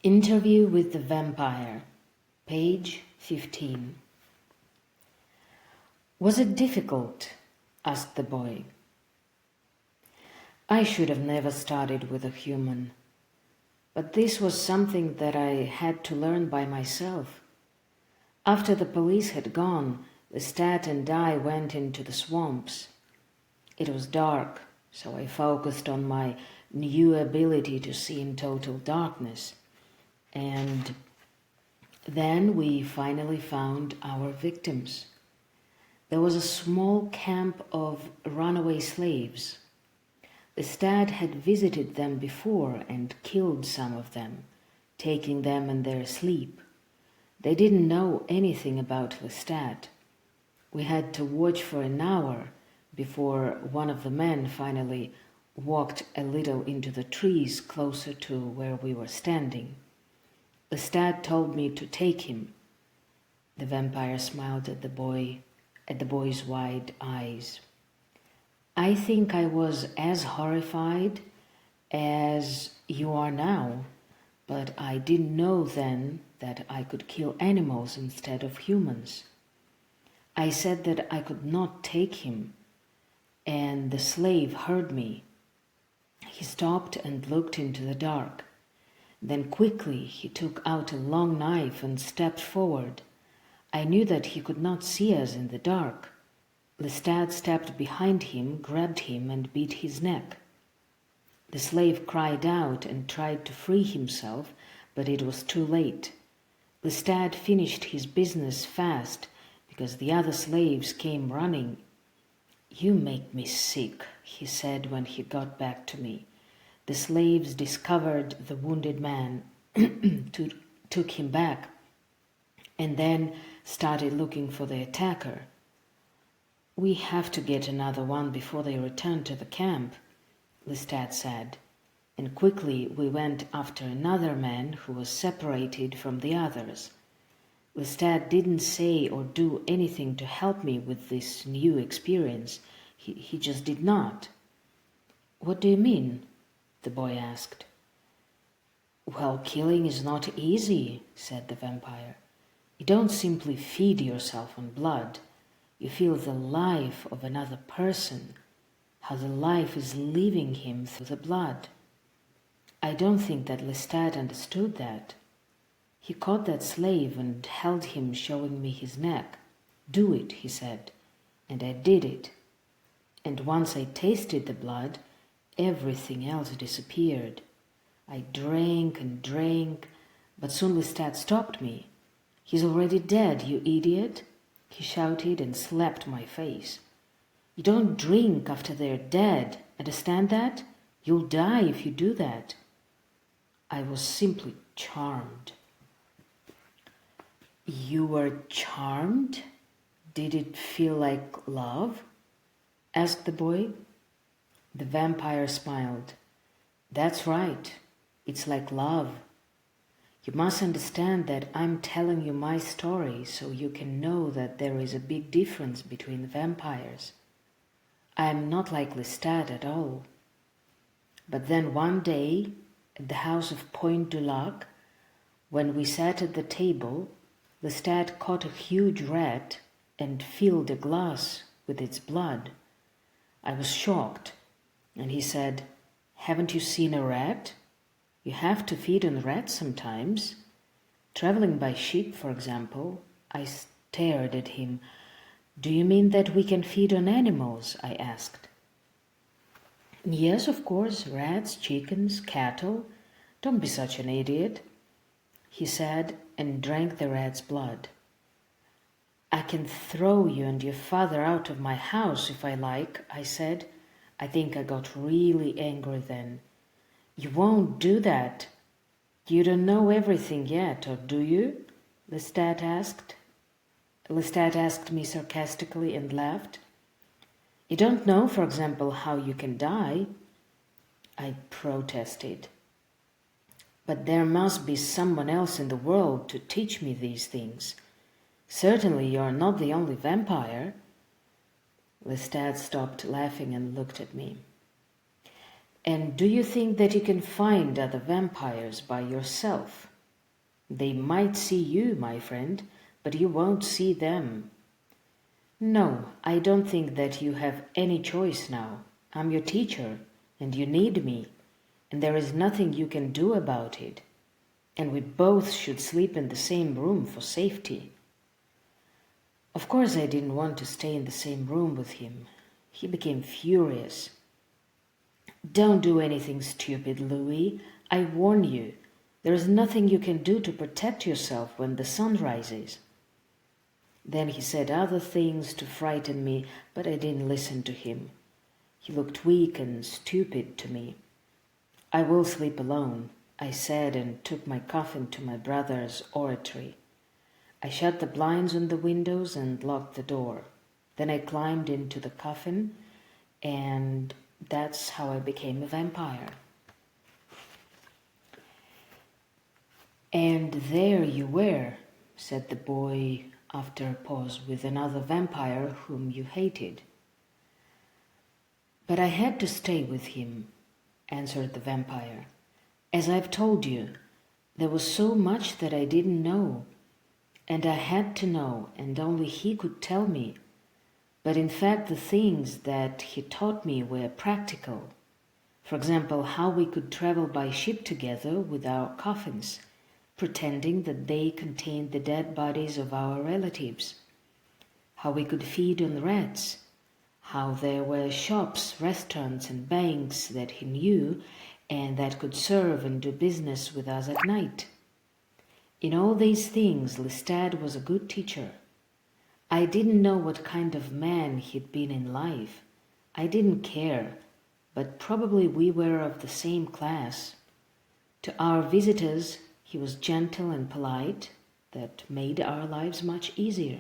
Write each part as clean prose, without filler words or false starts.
Interview with the Vampire, page 15. Was it difficult? Asked the boy. I should have never started with a human, but this was something that I had to learn by myself. After the police had gone, Lestat and I went into the swamps. It was dark, so I focused on my new ability to see in total darkness. And then we finally found our victims. There was a small camp of runaway slaves. Lestat had visited them before and killed some of them, taking them in their sleep. They didn't know anything about Lestat. We had to watch for an hour before one of the men finally walked a little into the trees closer to where we were standing. Lestat told me to take him. The vampire smiled at the boy's wide eyes. I think I was as horrified as you are now, but I didn't know then that I could kill animals instead of humans. I said that I could not take him, and the slave heard me. He stopped and looked into the dark. Then quickly he took out a long knife and stepped forward. I knew that he could not see us in the dark. Lestat stepped behind him, grabbed him, and beat his neck. The slave cried out and tried to free himself, but it was too late. Lestat finished his business fast because the other slaves came running. You make me sick, he said when he got back to me. The slaves discovered the wounded man, took him back, and then started looking for the attacker. We have to get another one before they return to the camp, Lestat said, and quickly we went after another man who was separated from the others. Lestat didn't say or do anything to help me with this new experience. He just did not. What do you mean? The boy asked. Well, killing is not easy, said the vampire. You don't simply feed yourself on blood. You feel the life of another person, how the life is leaving him through the blood. I don't think that Lestat understood that. He caught that slave and held him, showing me his neck. Do it, he said, and I did it. And once I tasted the blood, everything else disappeared. I drank and drank, but soon Lestat stopped me. He's already dead, you idiot, he shouted and slapped my face. You don't drink after they're dead, understand that? You'll die if you do that. I was simply charmed. You were charmed? Did it feel like love? Asked the boy. The vampire smiled. That's right. It's like love. You must understand that I'm telling you my story so you can know that there is a big difference between vampires. I am not like Lestat at all. But then one day, at the house of Point du Lac, when we sat at the table, Lestat caught a huge rat and filled a glass with its blood. I was shocked. And he said, haven't you seen a rat? You have to feed on rats sometimes. Traveling by ship, for example. I stared at him. Do you mean that we can feed on animals? I asked. Yes, of course, rats, chickens, cattle. Don't be such an idiot, he said, and drank the rat's blood. I can throw you and your father out of my house if I like, I said. I think I got really angry then. You won't do that. You don't know everything yet, or do you? Lestat asked. Lestat asked me sarcastically and laughed. You don't know, for example, how you can die? I protested. But there must be someone else in the world to teach me these things. Certainly you are not the only vampire. Lestat stopped laughing and looked at me. And do you think that you can find other vampires by yourself? They might see you, my friend, but you won't see them. No, I don't think that you have any choice now. I'm your teacher, and you need me, and there is nothing you can do about it. And we both should sleep in the same room for safety. Of course, I didn't want to stay in the same room with him. He became furious. Don't do anything stupid, Louis. I warn you. There is nothing you can do to protect yourself when the sun rises. Then he said other things to frighten me, but I didn't listen to him. He looked weak and stupid to me. I will sleep alone, I said, and took my coffin to my brother's oratory. I shut the blinds on the windows and locked the door. Then I climbed into the coffin, and that's how I became a vampire. And there you were, said the boy after a pause, with another vampire whom you hated. But I had to stay with him, answered the vampire. As I've told you, there was so much that I didn't know, and I had to know, and only he could tell me. But in fact, the things that he taught me were practical. For example, how we could travel by ship together with our coffins, pretending that they contained the dead bodies of our relatives. How we could feed on rats. How there were shops, restaurants, and banks that he knew and that could serve and do business with us at night. In all these things, Lestat was a good teacher. I didn't know what kind of man he'd been in life. I didn't care, but probably we were of the same class. To our visitors, he was gentle and polite. That made our lives much easier.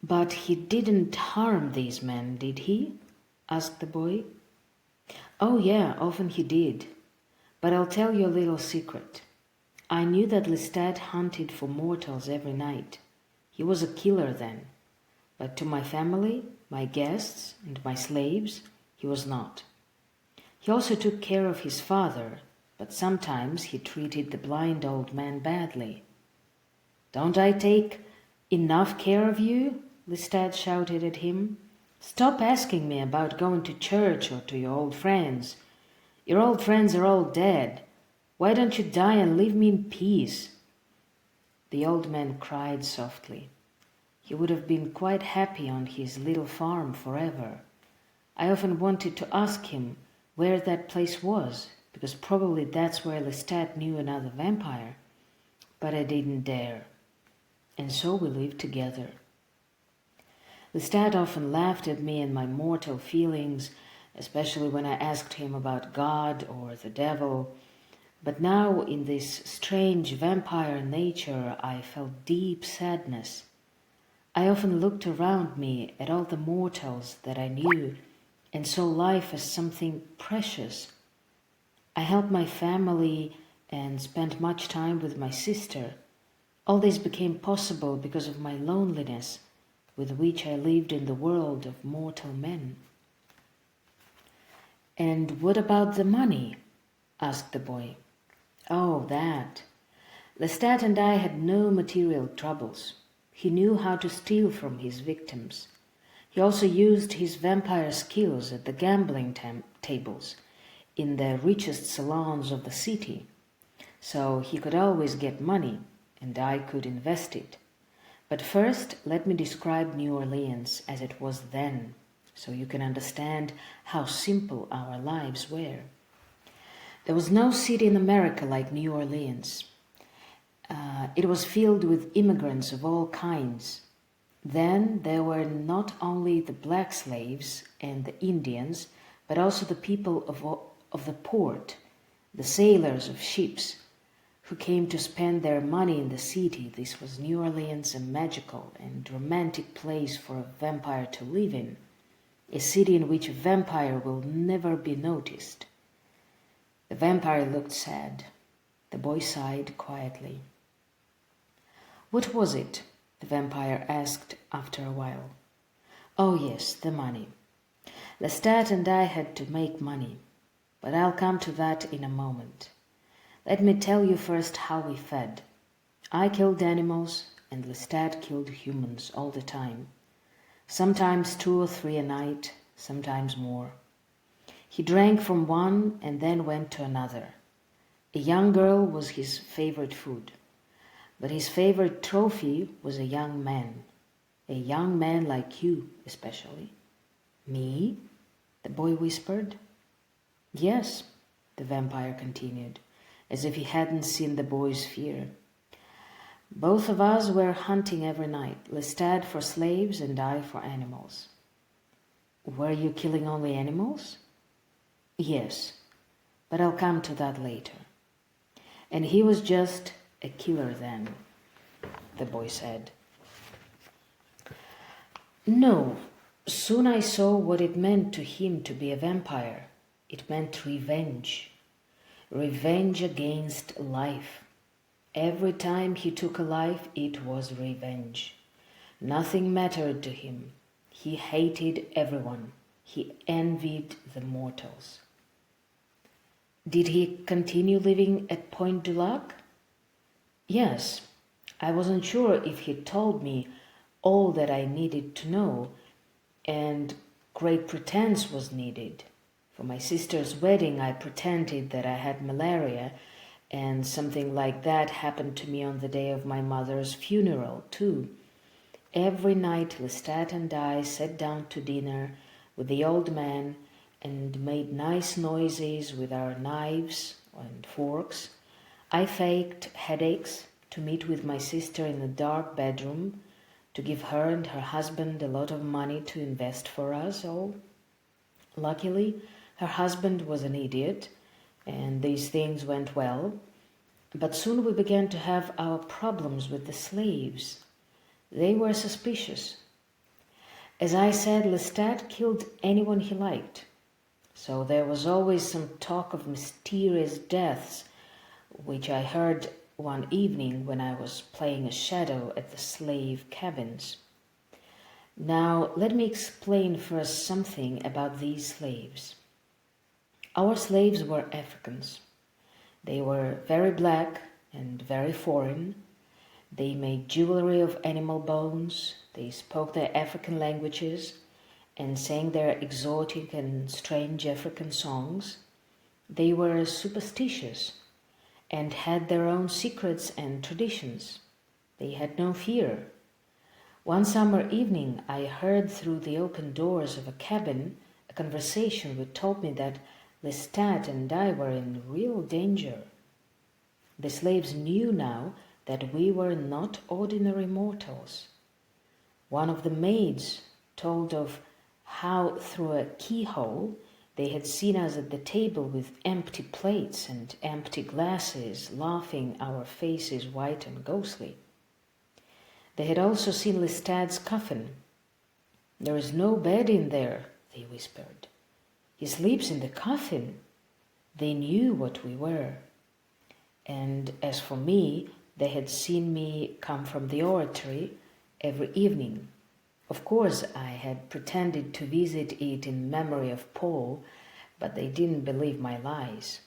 But he didn't harm these men, did he? Asked the boy. Oh yeah, often he did. But I'll tell you a little secret. I knew that Lestat hunted for mortals every night. He was a killer then. But to my family, my guests, and my slaves, he was not. He also took care of his father, but sometimes he treated the blind old man badly. Don't I take enough care of you? Lestat shouted at him. Stop asking me about going to church or to your old friends. Your old friends are all dead. Why don't you die and leave me in peace? The old man cried softly. He would have been quite happy on his little farm forever. I often wanted to ask him where that place was, because probably that's where Lestat knew another vampire. But I didn't dare. And so we lived together. Lestat often laughed at me and my mortal feelings, especially when I asked him about God or the devil. But now, in this strange vampire nature, I felt deep sadness. I often looked around me at all the mortals that I knew and saw life as something precious. I helped my family and spent much time with my sister. All this became possible because of my loneliness, with which I lived in the world of mortal men. And what about the money? Asked the boy. Oh, that. Lestat and I had no material troubles. He knew how to steal from his victims. He also used his vampire skills at the gambling tables in the richest salons of the city. So he could always get money, and I could invest it. But first, let me describe New Orleans as it was then, so you can understand how simple our lives were. There was no city in America like New Orleans. It was filled with immigrants of all kinds. Then there were not only the black slaves and the Indians, but also the people of the port, the sailors of ships, who came to spend their money in the city. This was New Orleans, a magical and romantic place for a vampire to live in, a city in which a vampire will never be noticed. The vampire looked sad. The boy sighed quietly. What was it? The vampire asked after a while. Oh yes, the money. Lestat and I had to make money, but I'll come to that in a moment. Let me tell you first how we fed. I killed animals, and Lestat killed humans all the time. Sometimes 2 or 3 a night, sometimes more. He drank from one and then went to another. A young girl was his favorite food, but his favorite trophy was a young man like you especially. Me? The boy whispered. Yes, the vampire continued, as if he hadn't seen the boy's fear. Both of us were hunting every night, Lestat for slaves and I for animals. Were you killing only animals? Yes, but I'll come to that later. And he was just a killer then, the boy said. No, soon I saw what it meant to him to be a vampire. It meant revenge. Revenge against life. Every time he took a life, it was revenge. Nothing mattered to him. He hated everyone. He envied the mortals. Did he continue living at Point du Lac? Yes. I wasn't sure if he told me all that I needed to know, and great pretense was needed. For my sister's wedding, I pretended that I had malaria, and something like that happened to me on the day of my mother's funeral, too. Every night, Lestat and I sat down to dinner with the old man and made nice noises with our knives and forks. I faked headaches to meet with my sister in a dark bedroom, to give her and her husband a lot of money to invest for us all. Luckily, her husband was an idiot, and these things went well. But soon we began to have our problems with the slaves. They were suspicious. As I said, Lestat killed anyone he liked. So there was always some talk of mysterious deaths, which I heard one evening when I was playing a shadow at the slave cabins. Now, let me explain first something about these slaves. Our slaves were Africans. They were very black and very foreign. They made jewelry of animal bones. They spoke their African languages and sang their exotic and strange African songs. They were superstitious and had their own secrets and traditions. They had no fear. One summer evening, I heard through the open doors of a cabin a conversation which told me that Lestat and I were in real danger. The slaves knew now that we were not ordinary mortals. One of the maids told of how through a keyhole they had seen us at the table with empty plates and empty glasses, laughing, our faces white and ghostly. They had also seen Lestat's coffin. "There is no bed in there," they whispered. "He sleeps in the coffin." They knew what we were. And as for me, they had seen me come from the oratory every evening. Of course, I had pretended to visit it in memory of Paul, but they didn't believe my lies.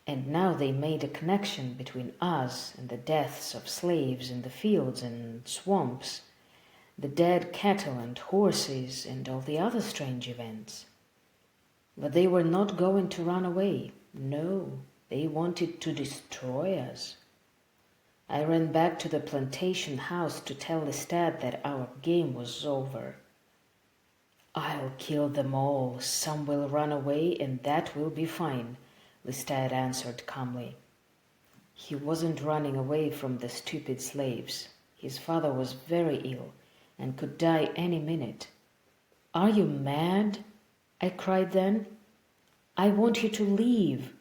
And now they made a connection between us and the deaths of slaves in the fields and swamps, the dead cattle and horses, and all the other strange events. But they were not going to run away. No, they wanted to destroy us. I ran back to the plantation house to tell Lestat that our game was over. "I'll kill them all. Some will run away, and that will be fine," Lestat answered calmly. He wasn't running away from the stupid slaves. His father was very ill and could die any minute. "Are you mad?" I cried then. "I want you to leave.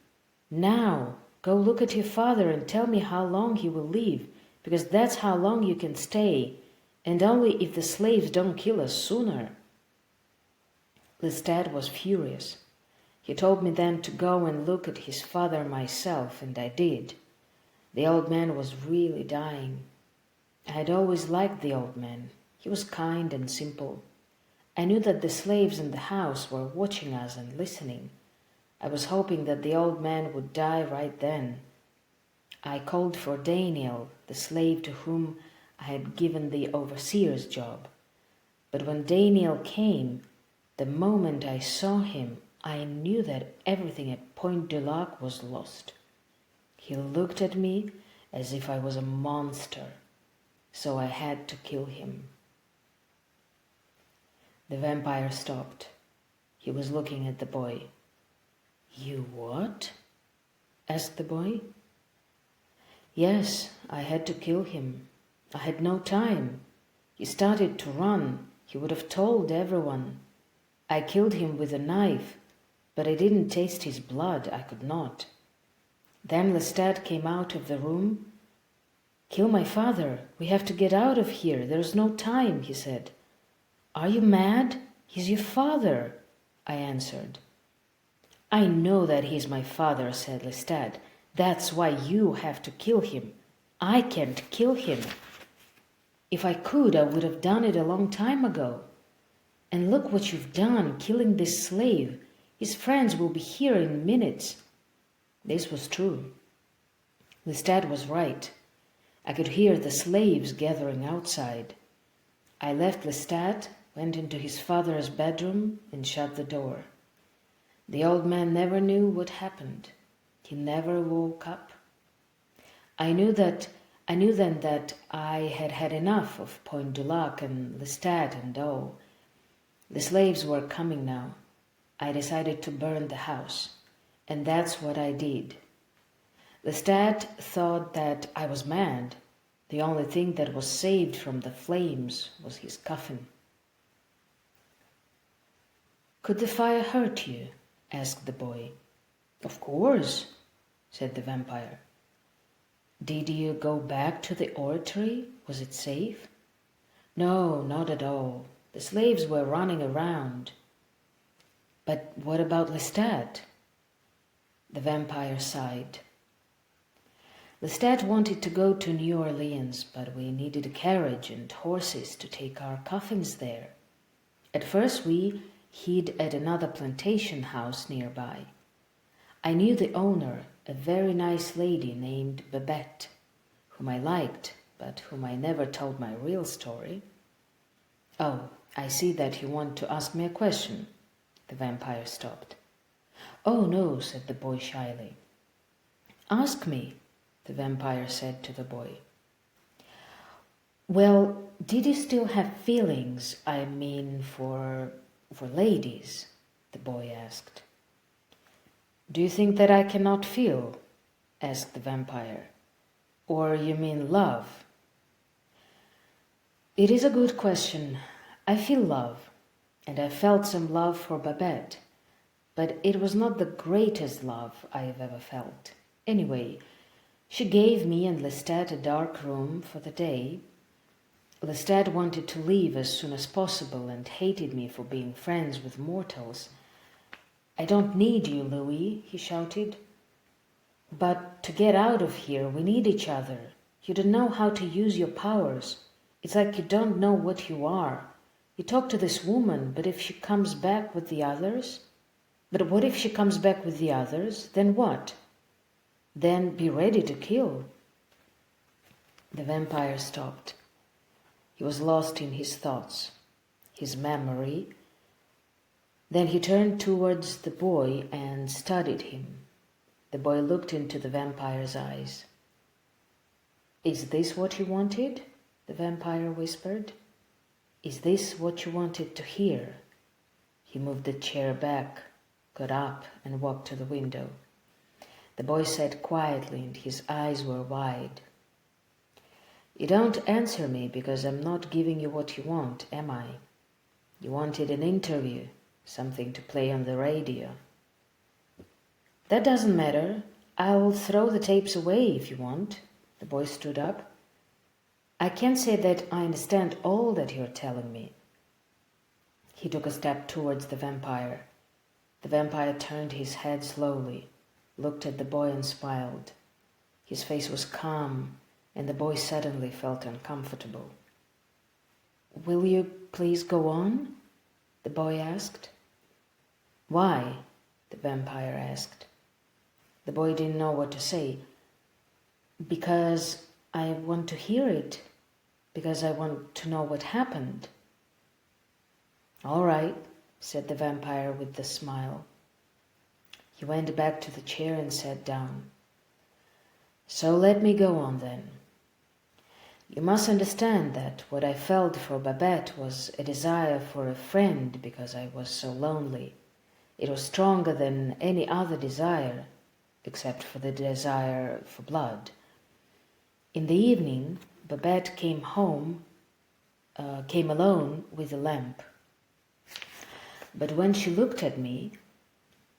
Now, go look at your father and tell me how long he will live, because that's how long you can stay, and only if the slaves don't kill us sooner." Lestat was furious. He told me then to go and look at his father myself, and I did. The old man was really dying. I had always liked the old man. He was kind and simple. I knew that the slaves in the house were watching us and listening. I was hoping that the old man would die right then, I called for Daniel, the slave to whom I had given the overseer's job. But when Daniel came, the moment I saw him, I knew that everything at Point du Lac was lost. He looked at me as if I was a monster, so I had to kill him." The vampire stopped. He was looking at the boy. "You what?" asked the boy. "Yes, I had to kill him. I had no time. He started to run. He would have told everyone. I killed him with a knife, but I didn't taste his blood. I could not. Then Lestat came out of the room. 'Kill my father. We have to get out of here. There's no time,' he said. 'Are you mad? He's your father,' I answered. 'I know that he's my father,' said Lestat. 'That's why you have to kill him. I can't kill him. If I could, I would have done it a long time ago. And look what you've done, killing this slave. His friends will be here in minutes.' This was true. Lestat was right. I could hear the slaves gathering outside. I left Lestat, went into his father's bedroom, and shut the door. The old man never knew what happened. He never woke up. I knew then that I had had enough of Point du Lac and Lestat and all. The slaves were coming now. I decided to burn the house, and that's what I did. Lestat thought that I was mad. The only thing that was saved from the flames was his coffin." "Could the fire hurt you?" asked the boy. "Of course," said the vampire. "Did you go back to the oratory? Was it safe?" "No, not at all. The slaves were running around." "But what about Lestat?" The vampire sighed. "Lestat wanted to go to New Orleans, but we needed a carriage and horses to take our coffins there. At first we hid at another plantation house nearby. I knew the owner, a very nice lady named Babette, whom I liked, but whom I never told my real story." "Oh, I see that you want to ask me a question." The vampire stopped. "Oh, no," said the boy shyly. "Ask me," the vampire said to the boy. "Well, did you still have feelings, I mean, for ladies?" the boy asked. "Do you think that I cannot feel?" asked the vampire. "Or you mean love?" "It is a good question. I feel love, and I felt some love for Babette, but it was not the greatest love I have ever felt. Anyway, she gave me and Lestat a dark room for the day. Lestat wanted to leave as soon as possible and hated me for being friends with mortals. 'I don't need you, Louis,' he shouted. 'But to get out of here, we need each other. You don't know how to use your powers. It's like you don't know what you are. You talk to this woman, but if she comes back with the others? But what if she comes back with the others? Then what? Then be ready to kill.'" The vampire stopped. He was lost in his thoughts, his memory. Then he turned towards the boy and studied him. The boy looked into the vampire's eyes. "Is this what you wanted?" the vampire whispered. "Is this what you wanted to hear?" He moved the chair back, got up, and walked to the window. The boy sat quietly, and his eyes were wide. "You don't answer me because I'm not giving you what you want, am I? You wanted an interview, something to play on the radio." "That doesn't matter. I'll throw the tapes away if you want." The boy stood up. "I can't say that I understand all that you're telling me." He took a step towards the vampire. The vampire turned his head slowly, looked at the boy and smiled. His face was calm, and the boy suddenly felt uncomfortable. "Will you please go on?" the boy asked. "Why?" the vampire asked. The boy didn't know what to say. Because I want to hear it, because I want to know what happened. All right, said the vampire with a smile. He went back to the chair and sat down. So let me go on then. You must understand that what I felt for Babette was a desire for a friend because I was so lonely. It was stronger than any other desire, except for the desire for blood. In the evening, Babette came alone with a lamp. But when she looked at me,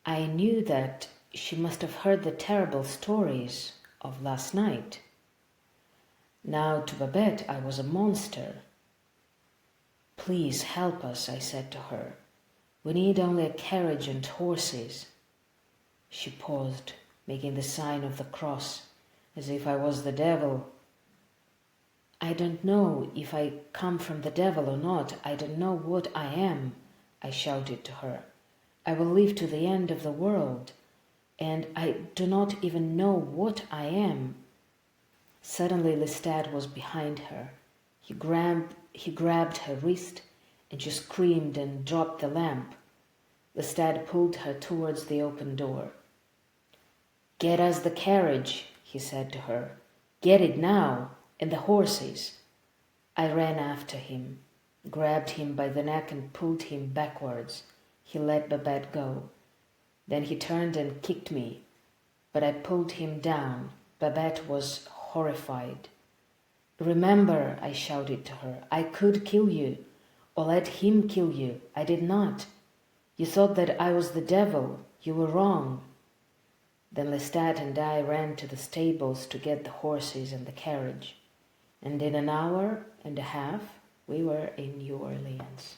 I knew that she must have heard the terrible stories of last night. Now to Babette I was a monster. Please help us, I said to her. We need only a carriage and horses. She paused, making the sign of the cross, as if I was the devil. I don't know if I come from the devil or not. I don't know what I am, I shouted to her. I will live to the end of the world, and I do not even know what I am. Suddenly Lestat was behind her. He grabbed her wrist, and she screamed and dropped the lamp. Lestat pulled her towards the open door. Get us the carriage, he said to her. Get it now, and the horses. I ran after him, grabbed him by the neck and pulled him backwards. He let Babette go. Then he turned and kicked me, but I pulled him down. Babette was horrified. Remember, I shouted to her, I could kill you, or let him kill you. I did not. You thought that I was the devil. You were wrong. Then Lestat and I ran to the stables to get the horses and the carriage, and in an hour and a half we were in New Orleans.